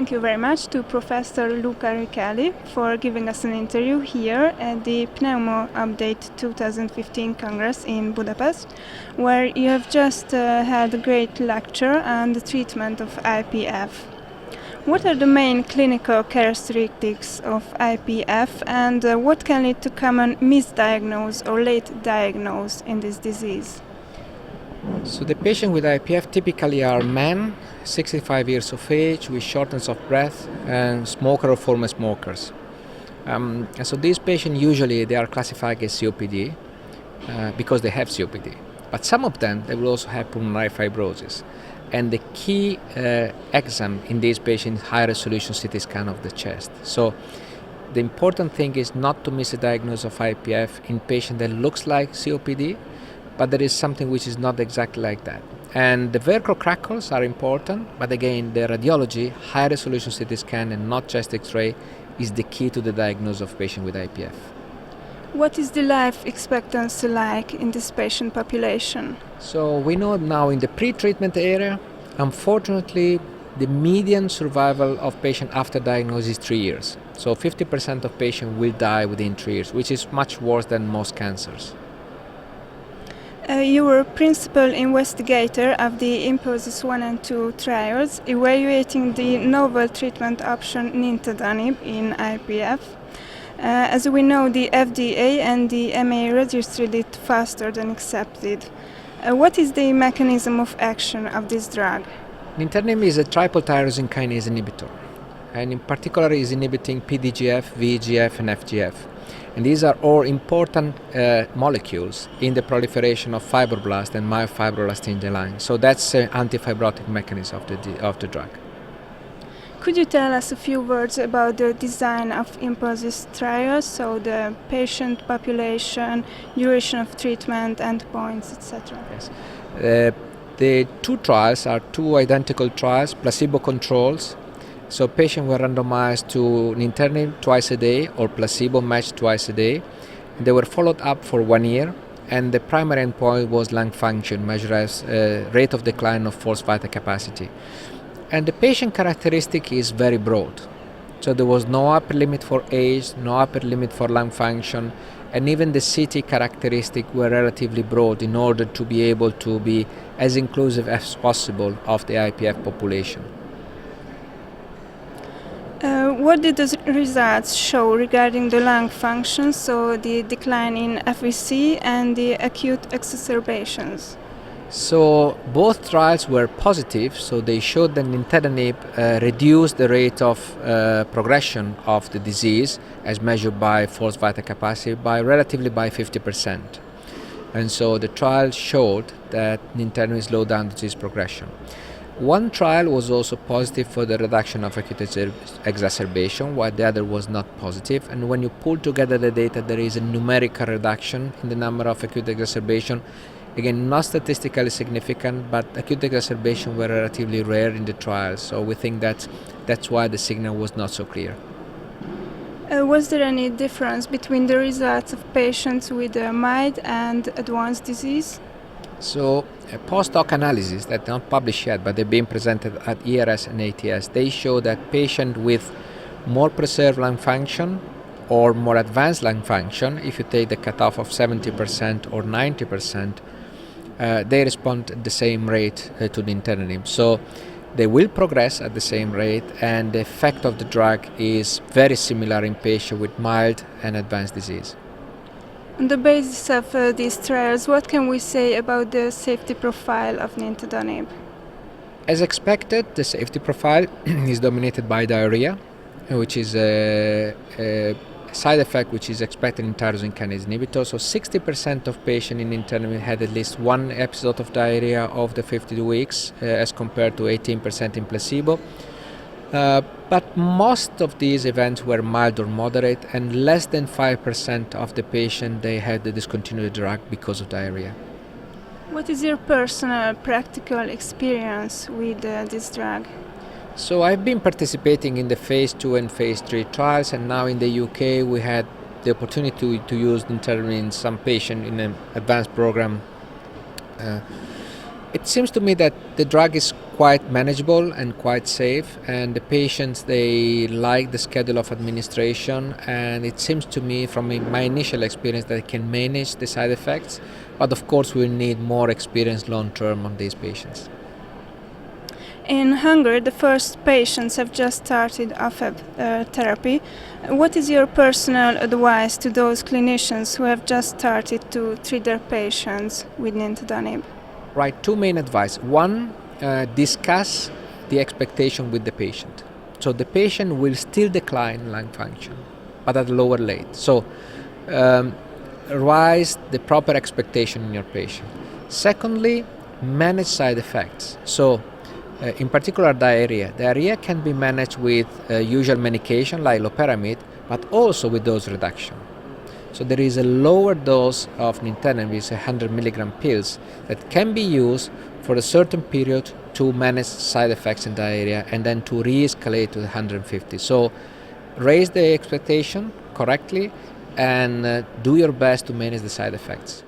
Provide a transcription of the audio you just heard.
thank you very much to Professor Luca Richeldi for giving us an interview here at the Pneumo Update 2015 Congress in Budapest, where you have just had a great lecture on the treatment of IPF. What are the main clinical characteristics of IPF, and what can lead to common misdiagnosis or late diagnosis in this disease? So the patient with IPF typically are men, 65 years of age, with shortness of breath, and smoker or former smokers. And so these patients usually they are classified as COPD because they have COPD. But some of them they will also have pulmonary fibrosis. And the key exam in these patients is high resolution CT scan of the chest. So the important thing is not to miss a diagnosis of IPF in patient that looks like COPD, but there is something which is not exactly like that. And the Velcro crackles are important, but again, the radiology, high resolution CT scan and not chest X-ray is the key to the diagnosis of patient with IPF. What is the life expectancy like in this patient population? So we know now in the pre-treatment area, unfortunately, the median survival of patient after diagnosis is 3 years. So 50% of patients will die within 3 years, which is much worse than most cancers. You were principal investigator of the IMPOSIS 1 and 2 trials, evaluating the novel treatment option nintedanib in IPF. As we know, the FDA and the MA registered it faster than accepted. What is the mechanism of action of this drug? Nintedanib is a triple tyrosine kinase inhibitor, and in particular is inhibiting PDGF, VEGF, and FGF. And these are all important molecules in the proliferation of fibroblasts and myofibroblasts in the lung. So that's an anti-fibrotic mechanism of the drug. Could you tell us a few words about the design of IMPOSIS trials, so the patient population, duration of treatment, endpoints, etc.? Yes. The two trials are two identical trials, placebo controls. So patients were randomized to nintedanib twice a day or placebo matched twice a day. They were followed up for 1 year, and the primary endpoint was lung function, measured as rate of decline of forced vital capacity. And the patient characteristic is very broad. So there was no upper limit for age, no upper limit for lung function, and even the CT characteristics were relatively broad in order to be able to be as inclusive as possible of the IPF population. What did the results show regarding the lung function, so the decline in FVC and the acute exacerbations? So both trials were positive, so they showed that nintedanib reduced the rate of progression of the disease as measured by forced vital capacity by 50%. And so the trial showed that nintedanib slowed down disease progression. One trial was also positive for the reduction of acute exacerbation, while the other was not positive. And when you pull together the data, there is a numerical reduction in the number of acute exacerbation. Again, not statistically significant, but acute exacerbation were relatively rare in the trial. So we think that's why the signal was not so clear. Was there any difference between the results of patients with mild and advanced disease? So post-hoc analysis that are not published yet, but they've been presented at ERS and ATS, they show that patients with more preserved lung function or more advanced lung function, if you take the cutoff of 70% or 90%, they respond at the same rate to the nintedanib. So they will progress at the same rate, and the effect of the drug is very similar in patients with mild and advanced disease. On the basis of these trials, what can we say about the safety profile of nintedanib? As expected, the safety profile is dominated by diarrhea, which is a side effect which is expected in tyrosine kinase inhibitor. So 60% of patients in nintedanib had at least one episode of diarrhea of the 52 weeks as compared to 18% in placebo. But most of these events were mild or moderate, and less than 5% of the patients they had to discontinue the drug because of diarrhea. What is your personal practical experience with this drug? So I've been participating in the phase 2 and phase 3 trials, and now in the UK we had the opportunity to use nintedanib in some patients in an advanced program It seems to me that the drug is quite manageable and quite safe, and the patients, they like the schedule of administration, and it seems to me from my initial experience that it can manage the side effects, but of course we'll need more experience long term on these patients. In Hungary, the first patients have just started AFib therapy. What is your personal advice to those clinicians who have just started to treat their patients with nintedanib? Right, two main advice. One, discuss the expectation with the patient. So the patient will still decline lung function, but at a lower rate. So raise the proper expectation in your patient. Secondly, manage side effects. So in particular diarrhea. Diarrhea can be managed with usual medication like loperamide, but also with dose reduction. So there is a lower dose of nintedanib, which is 100 milligram pills, that can be used for a certain period to manage side effects in diarrhea and then to re-escalate to 150. So raise the expectation correctly and do your best to manage the side effects.